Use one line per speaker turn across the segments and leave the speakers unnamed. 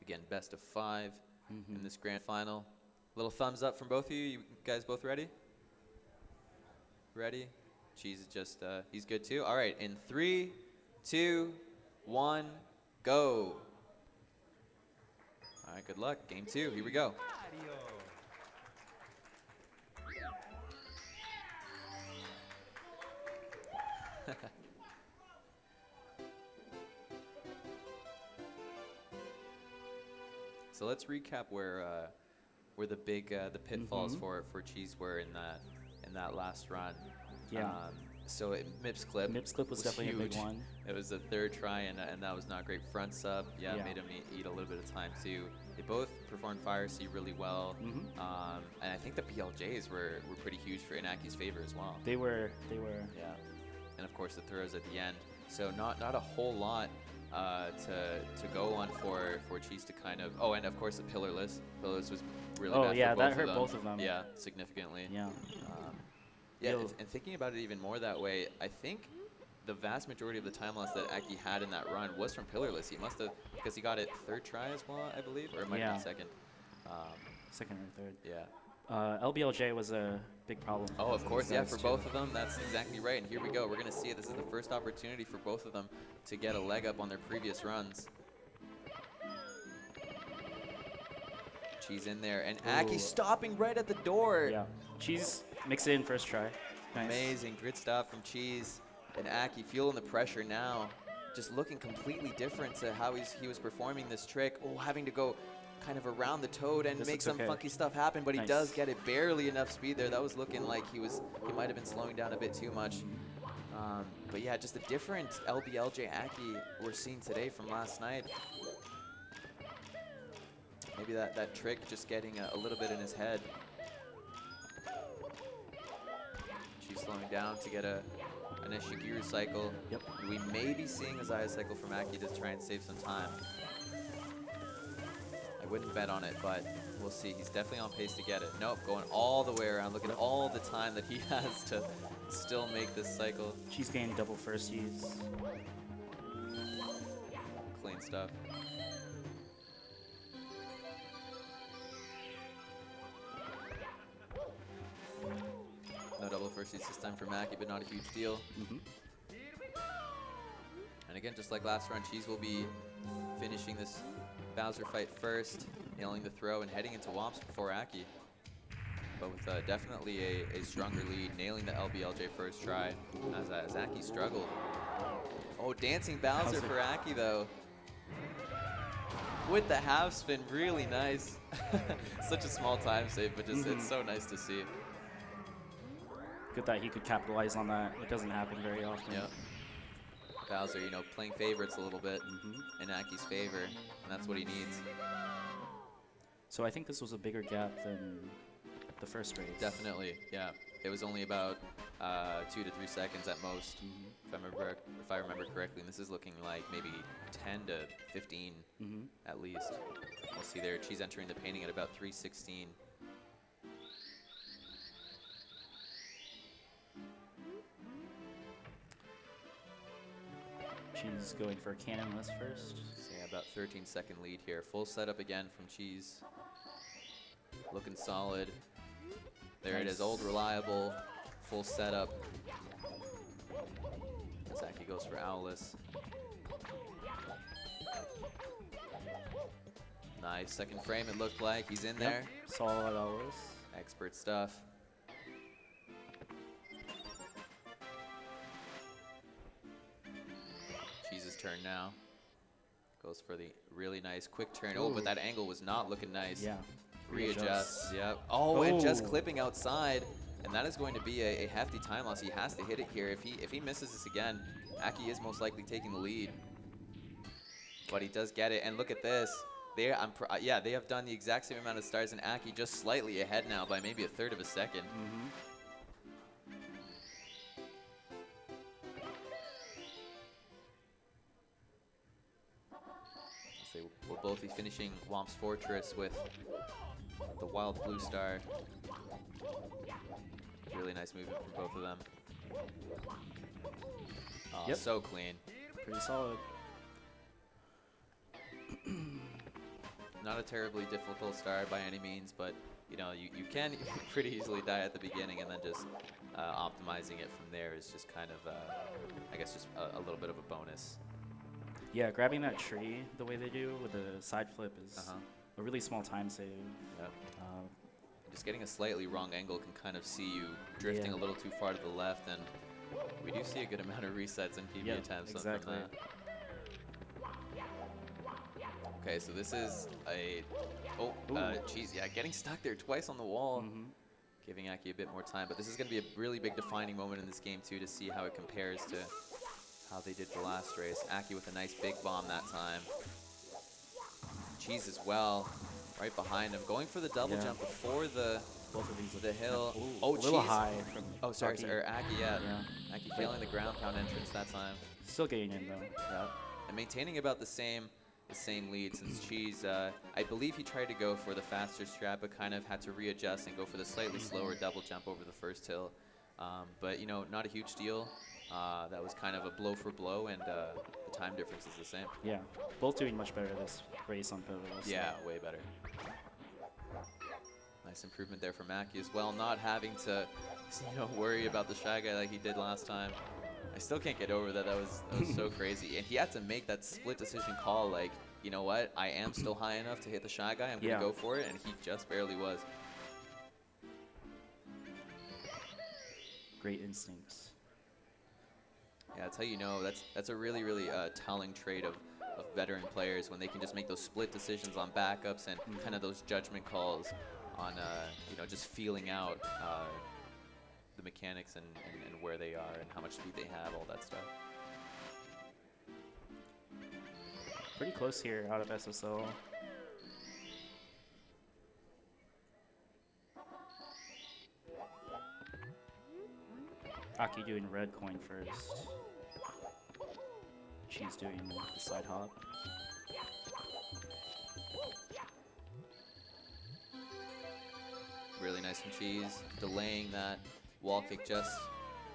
Again, best of 5 in this grand final. Little thumbs up from both of you. You guys both ready? Ready? Cheese is just, he's good too. All right, in 3, 2, 1, go. All right, good luck. Game 2, here we go. So let's recap where the big the pitfalls for Cheese were in that last run.
Yeah.
So Mips clip.
Mips clip was definitely
huge.
a big one.
It was the 3rd try, and that was not great. Front sub, yeah. Made him eat a little bit of time too. They both performed Fire C really well, and I think the BLJs were pretty huge for Inaki's favor as well.
They were.
Yeah, and of course the throws at the end. So not a whole lot to go on for Cheese to kind of. Oh, and of course the pillarless. Pillarless was really bad
yeah,
for both
that hurt
of them.
both of them.
Yeah, significantly.
Yeah.
Yeah, and thinking about it even more that way, I think the vast majority of the time loss that Akki had in that run was from pillarless. He must have, because he got it 3rd try as well, I believe, or it might have been 2nd.
2nd or 3rd.
Yeah.
LBLJ was a big problem.
Oh, of course, yeah, for both of them, that's exactly right. And here we go. We're going to see it. This is the first opportunity for both of them to get a leg up on their previous runs. Cheese in there, and Akki stopping right at the door.
Yeah. Cheese makes it in first try. Nice.
Amazing, good stuff from Cheese. And Akki feeling the pressure now, just looking completely different to how he was performing this trick. Oh, having to go kind of around the toad and make some funky stuff happen, but he does get it barely enough speed there. That was looking like he might have been slowing down a bit too much. But yeah, just a different LBLJ Akki we're seeing today from last night. Maybe that trick just getting a little bit in his head. She's slowing down to get an Ishigiru cycle.
Yep.
We may be seeing a Zaya cycle from Akki to try and save some time. I wouldn't bet on it, but we'll see. He's definitely on pace to get it. Nope, going all the way around. Look at all the time that he has to still make this cycle.
She's gained double firsties.
Clean stuff. No double firsties this time for Akki, but not a huge deal. And again, just like last round, Cheese will be finishing this Bowser fight first, nailing the throw and heading into Womps before Akki. But with definitely a stronger lead, nailing the LBLJ first try as Akki struggled. Oh, dancing Bowser for Akki though. With the half spin, really nice. Such a small time save, but just it's so nice to see.
Good that he could capitalize on that. It doesn't happen very often.
Yeah. Bowser, you know, playing favorites a little bit in Aki's favor, and that's what he needs.
So I think this was a bigger gap than the first race.
Definitely, yeah. It was only about 2 to 3 seconds at most, if I remember correctly. And this is looking like maybe 10 to 15 at least. We'll see there. Cheese entering the painting at about 3:16.
Cheese going for a cannonless first.
So yeah, about 13-second lead here. Full setup again from Cheese. Looking solid. There it is, old reliable, full setup. As Akki goes for Owless. Nice, 2nd frame it looked like. He's in there.
Solid Owless.
Expert stuff. Cheese's turn now. Goes for the really nice quick turn. Oh, but that angle was not looking nice.
Yeah.
Readjusts, yep. Oh, and just clipping outside. And that is going to be a hefty time loss. He has to hit it here. If he misses this again, Akki is most likely taking the lead. But he does get it. And look at this. They have done the exact same amount of stars, and Akki just slightly ahead now by maybe 1/3 of a second. They will both be finishing Womp's Fortress with the Wild Blue Star. Really nice movement from both of them. Oh, so clean.
Pretty solid.
not a terribly difficult start by any means, but you know, you can pretty easily die at the beginning, and then just optimizing it from there is just kind of, I guess, just a little bit of a bonus.
Yeah, grabbing that tree the way they do with the side flip is a really small time save.
Yep. Just getting a slightly wrong angle can kind of see you drifting a little too far to the left, and we do see a good amount of resets in PB attempts
exactly.
from that. Okay, so this is a, geez, yeah, getting stuck there twice on the wall, giving Akki a bit more time. But this is going to be a really big defining moment in this game, too, to see how it compares to how they did the last race. Akki with a nice big bomb that time. Cheese as well, right behind him, going for the double jump before the hill.
A little high from
Akki, Akki failing the ground pound entrance that time.
Still getting in, though.
Yeah, and maintaining about the same lead, since Cheese, I believe he tried to go for the faster strat, but kind of had to readjust and go for the slightly slower double jump over the first hill. But, you know, not a huge deal. That was kind of a blow for blow, and the time difference is the same.
Yeah, both doing much better this race on Pivotal.
Yeah, way better. Nice improvement there from Akki as well, not having to, you know, worry about the Shy Guy like he did last time. I still can't get over that. That was so crazy. And he had to make that split decision call, like, you know what, I am still high enough to hit the Shy Guy, I'm going to go for it, and he just barely was.
Great instincts.
Yeah, that's how you know. That's a really, really telling trait of veteran players, when they can just make those split decisions on backups and kind of those judgment calls on, you know, just feeling out the mechanics and where they are and how much speed they have, all that stuff.
Pretty close here out of SSL. Akki doing red coin first. She's doing the side hop.
Really nice from Cheese, delaying that wall kick just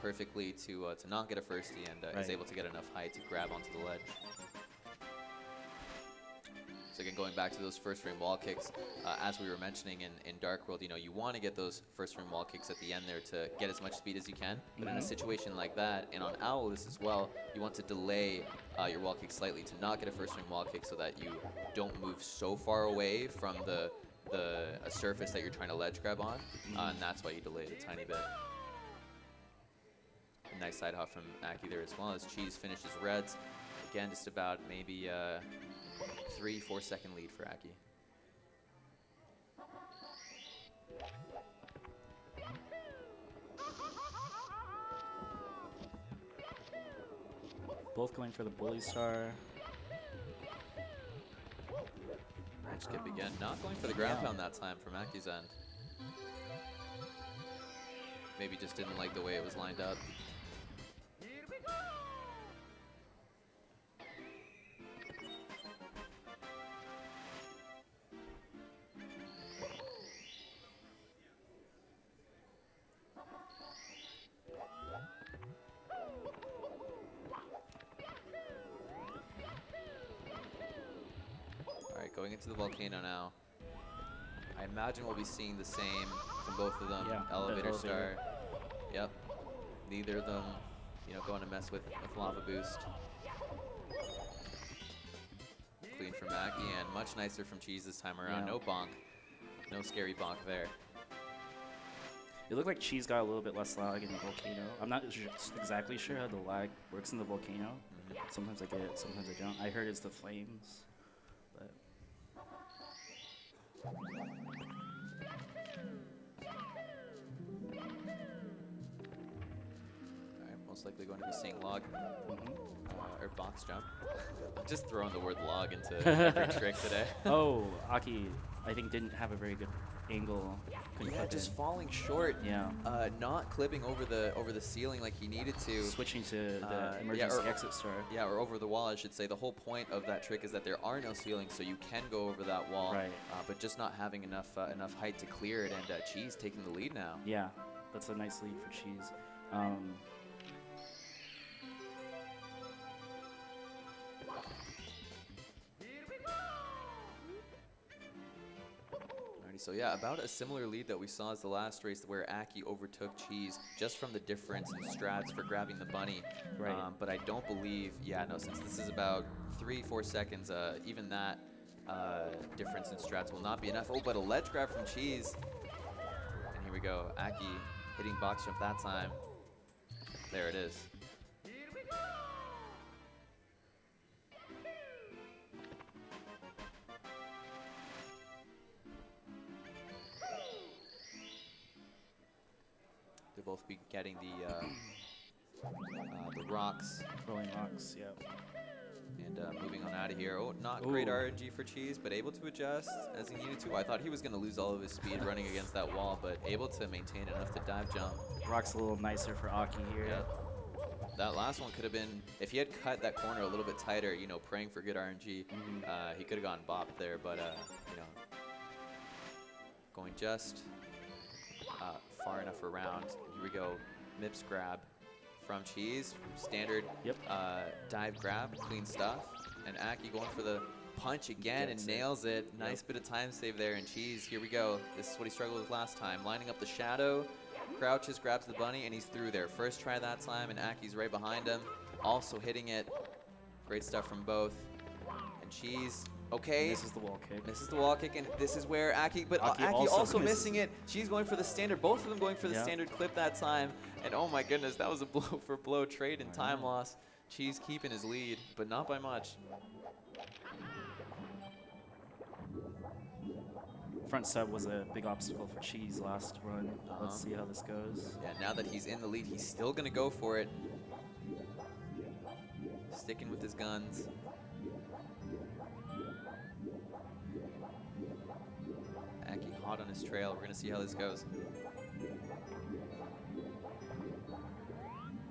perfectly to not get a firstie, and is able to get enough height to grab onto the ledge. So again, going back to those first frame wall kicks, as we were mentioning in Dark World, you know, you want to get those first frame wall kicks at the end there to get as much speed as you can. But in a situation like that, and on Owlus as well, you want to delay your wall kick slightly to not get a first frame wall kick, so that you don't move so far away from a surface that you're trying to ledge grab on, and that's why you delay it a tiny bit. A nice side hop from Akki there as well, as Cheese finishes reds. Again, just about maybe 3-4 second lead for Akki.
Both going for the bully star.
Right skip again, not going for the ground pound that time from Aki's end. Maybe just didn't like the way it was lined up. Going into the volcano now. I imagine we'll be seeing the same from both of them. Elevator star. Yep. Neither of them, you know, going to mess with lava boost. Clean from Akki, and much nicer from Cheese this time around. No bonk. No scary bonk there.
It looked like Cheese got a little bit less lag in the volcano. I'm not exactly sure how the lag works in the volcano. Sometimes I get it, sometimes I don't. I heard it's the flames. Alright, most likely going to be seeing log or box jump. I'm just throwing the word log into every trick today. Oh, Akki, I think didn't have a very good angle.
Yeah, just falling short.
Yeah.
Not clipping over the ceiling like he needed to.
Switching to the emergency exit star.
Yeah, or over the wall, I should say. The whole point of that trick is that there are no ceilings, so you can go over that wall.
Right.
But just not having enough height to clear it, and Cheese taking the lead now.
Yeah, that's a nice lead for Cheese.
So yeah, about a similar lead that we saw as the last race where Akki overtook Cheese just from the difference in strats for grabbing the bunny.
Right.
But I don't believe, yeah, no, since this is about 3-4 seconds, even that difference in strats will not be enough. Oh, but a ledge grab from Cheese. And here we go, Akki hitting box jump that time. There it is. They'll both be getting the rocks.
Rolling rocks, yeah.
And moving on out of here. Oh, not great RNG for Cheese, but able to adjust as he needed to. I thought he was going to lose all of his speed running against that wall, but able to maintain enough to dive jump.
Rock's a little nicer for Akki here.
Yeah. That last one could have been, if he had cut that corner a little bit tighter, you know, praying for good RNG, he could have gotten bopped there, but, you know, going just far enough around. Here we go, Mips grab from Cheese, standard dive grab, clean stuff, and Akki going for the punch again and nails it. Nice bit of time save there, and Cheese, here we go. This is what he struggled with last time, lining up the shadow, crouches, grabs the bunny, and he's through there. First try that time, and Aki's right behind him, also hitting it. Great stuff from both. And Cheese, okay.
Misses the wall kick.
Misses the wall kick, and this is where Akki, but Akki also missing it. She's going for the standard. Both of them going for the standard clip that time. And oh my goodness, that was a blow for blow trade and time loss. Cheese keeping his lead, but not by much.
Front sub was a big obstacle for Cheese last run. Let's see how this goes.
Yeah, now that he's in the lead, he's still going to go for it. Sticking with his guns. Akki hot on his trail. We're going to see how this goes.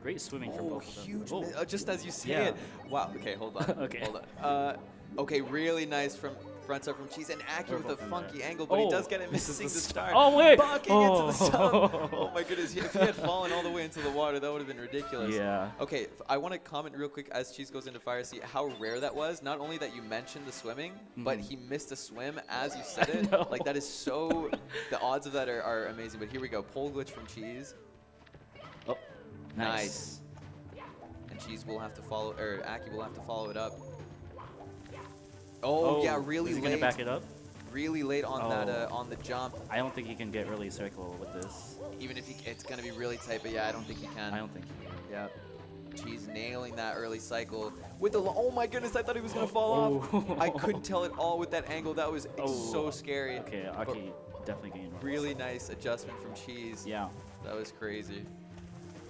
Great swimming from both of them.
Huge, just as you see it. Wow, okay, hold on. Hold on. Okay, really nice from front sub from Cheese, and Akki with a funky angle, but he does get it missing the start.
Oh, wait!
Bucking into the sub. Oh my goodness, if he had fallen all the way into the water, that would have been ridiculous.
Yeah.
Okay, I want to comment real quick as Cheese goes into fire, see how rare that was. Not only that you mentioned the swimming, but he missed a swim as you said it. Like, that is so, the odds of that are amazing. But here we go, pole glitch from Cheese.
Oh, nice.
And Cheese will have to follow, or Akki will have to follow it up. Oh, yeah, really late.
Is he going to back it up?
Really late on that on the jump.
I don't think he can get really circle with this.
Even if it's going to be really tight, but yeah, I don't think he can.
I don't think he can.
Yeah. Cheese nailing that early cycle with the, oh my goodness, I thought he was going to fall off. I couldn't tell it all with that angle. That was so scary.
Okay, Akki definitely gained one.
Really nice adjustment from Cheese.
Yeah.
That was crazy.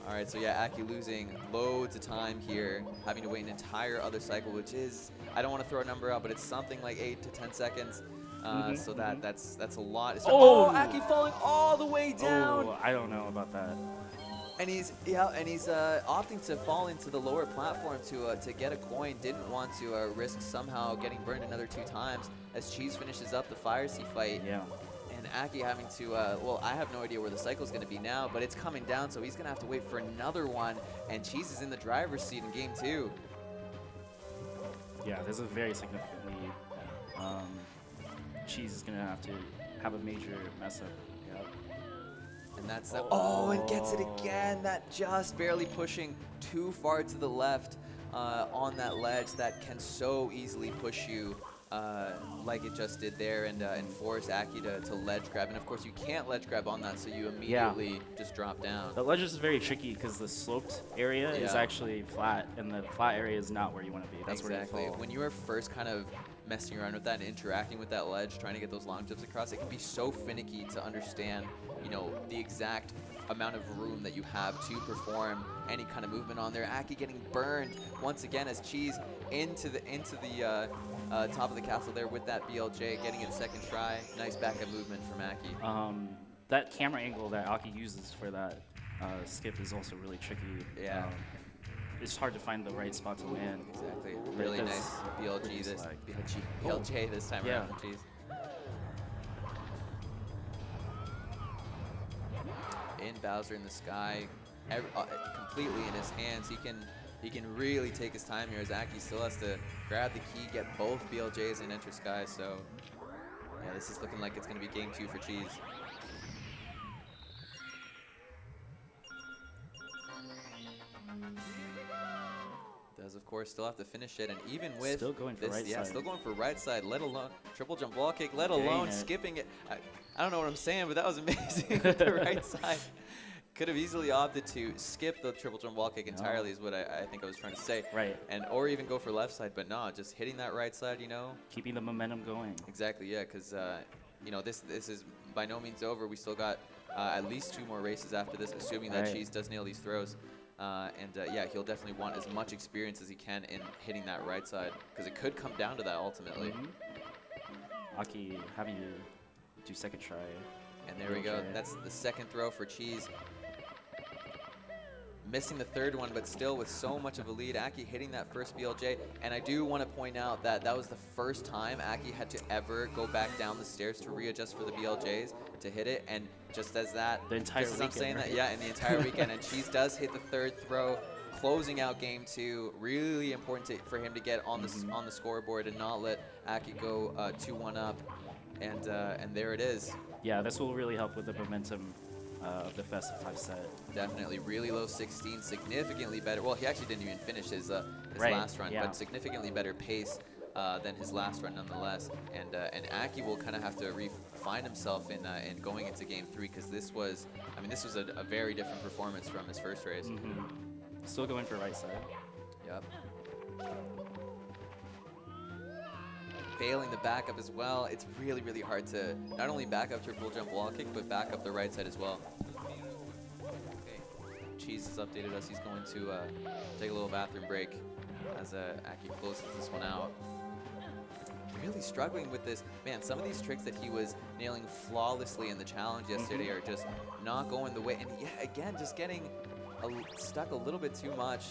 All right, so yeah, Akki losing loads of time here, having to wait an entire other cycle, which is, I don't want to throw a number out, but it's something like 8 to 10 seconds. So that's a lot. Akki falling all the way down.
Oh, I don't know about that.
And he's opting to fall into the lower platform to get a coin. Didn't want to risk somehow getting burned another 2 times as Cheese finishes up the Fire Sea fight.
Yeah.
And Akki having to, well, I have no idea where the cycle's going to be now, but it's coming down, so he's going to have to wait for another one. And Cheese is in the driver's seat in game 2.
Yeah, there's a very significant lead. Cheese is going to have a major mess up. Yep.
And that's that. Oh, and gets it again. That just barely pushing too far to the left on that ledge that can so easily push you like it just did there and force Akki to ledge grab. And of course, you can't ledge grab on that, so you immediately just drop down.
The ledge is very tricky because the sloped area is actually flat, and the flat area is not where you want to be. That's where you fall.
When you are first kind of messing around with that and interacting with that ledge, trying to get those long jumps across, it can be so finicky to understand, you know, the exact amount of room that you have to perform any kind of movement on there. Akki getting burned once again as Cheese into the top of the castle there with that BLJ, getting it second try. Nice backup movement from Akki.
That camera angle that Akki uses for that skip is also really tricky.
Yeah.
It's hard to find the right spot to land.
Exactly. Really nice BLJ this time around from Cheese. In Bowser in the sky, completely in his hands. He can really take his time here as Akki still has to grab the key, get both BLJs and enter sky. So Yeah, this is looking like it's going to be game 2 for Cheese. Does, of course, still have to finish it, and even with
still going for
this,
right
yeah,
side.
still going for right side, let alone triple jump wall kick, let alone skipping it. I don't know what I'm saying, but that was amazing with the right side. Could have easily opted to skip the triple jump wall kick entirely, is what I think I was trying to say.
Right.
And or even go for left side, but no, just hitting that right side, you know.
Keeping the momentum going.
Exactly, yeah, because you know, this is by no means over. We still got at least 2 more races after this, assuming that Cheese does nail these throws. Yeah, he'll definitely want as much experience as he can in hitting that right side, because it could come down to that ultimately.
Akki having to do second try.
And there we go. That's the second throw for Cheese. Missing the third one, but still with so much of a lead. Akki hitting that first BLJ. And I do want to point out that that was the first time Akki had to ever go back down the stairs to readjust for the BLJs to hit it. And just as that,
the entire
just as I'm saying that, yeah, in the entire weekend. And Cheese does hit the third throw, closing out game 2. Really important for him to get on the on the scoreboard and not let Akki go 2-1 up. And there it is.
Yeah, this will really help with the momentum of the best of 5 set.
Definitely, really low 16, significantly better. Well, he actually didn't even finish his last run, but significantly better pace than his last run nonetheless. And Akki will kind of have to find himself in going into game 3, because this was, I mean, this was a very different performance from his first race.
Still going for right side.
Yep. Failing the backup as well. It's really, really hard to not only back up triple jump wall kick, but back up the right side as well. Cheese has updated us. He's going to take a little bathroom break as Akki closes this one out. Really struggling with this. Man, some of these tricks that he was nailing flawlessly in the challenge yesterday are just not going the way. And yeah, again, just getting stuck a little bit too much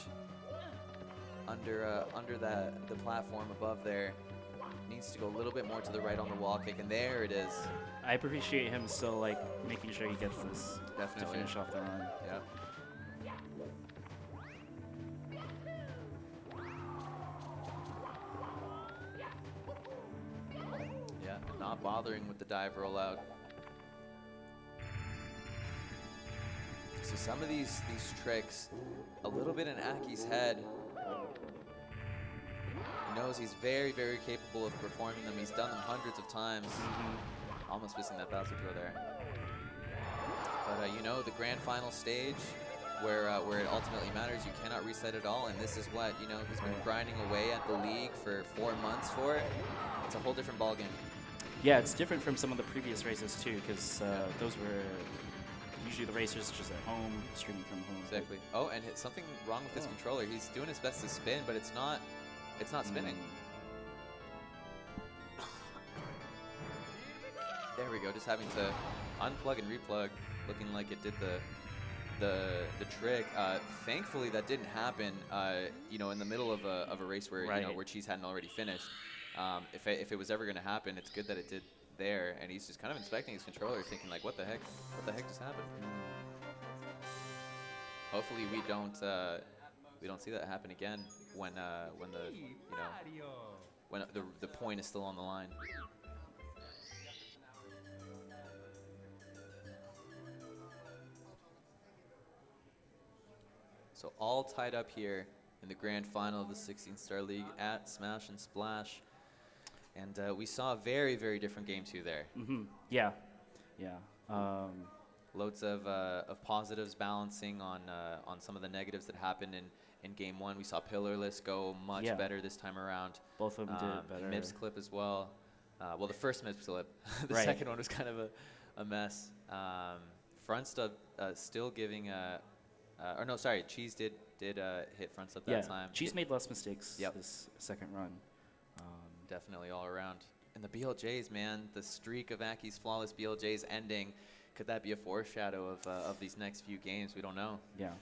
under the platform above there. Needs to go a little bit more to the right on the wall kick, and there it is.
I appreciate him still like making sure he gets this to finish off the run.
Yeah. Yeah, and not bothering with the dive rollout. So some of these tricks, a little bit in Akki's head. He knows he's very, very capable of performing them. He's done them hundreds of times. Almost missing that bouncer throw there. But you know, the grand final stage where it ultimately matters, you cannot reset it all. And this is what, you know, he's been grinding away at the league for 4 months for it. It's a whole different ballgame.
Yeah, it's different from some of the previous races too, because those were usually the racers just at home, streaming from home.
Exactly. Oh, and something wrong with his controller. He's doing his best to spin, but it's not spinning. There we go, just having to unplug and replug, looking like it did the trick. Thankfully, that didn't happen. You know, in the middle of a race where you know, where Cheese hadn't already finished. If it was ever going to happen, it's good that it did there, and he's just kind of inspecting his controller, thinking like, what the heck just happened? Hopefully, we don't see that happen again when the point is still on the line. So all tied up here in the grand final of the 16 Star League at Smash and Splash. And we saw a very, very different game 2 there.
Yeah.
Loads of positives balancing on some of the negatives that happened in game 1. We saw Pillarless go much better this time around.
Both of them did better.
Mips clip as well. Well, the first Mips clip. The second one was kind of a mess. Front stub still giving or no, sorry, Cheese did hit front stub that time.
Cheese made less mistakes this second run.
Definitely all around. And the BLJs, man, the streak of Akki's flawless BLJs ending. Could that be a foreshadow of these next few games? We don't know.
Yeah.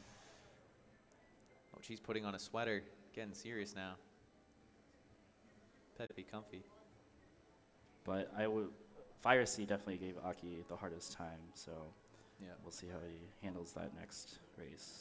Oh, Cheese putting on a sweater. Getting serious now. Better be comfy.
But Fire C definitely gave Akki the hardest time, so we'll see how he handles that next race.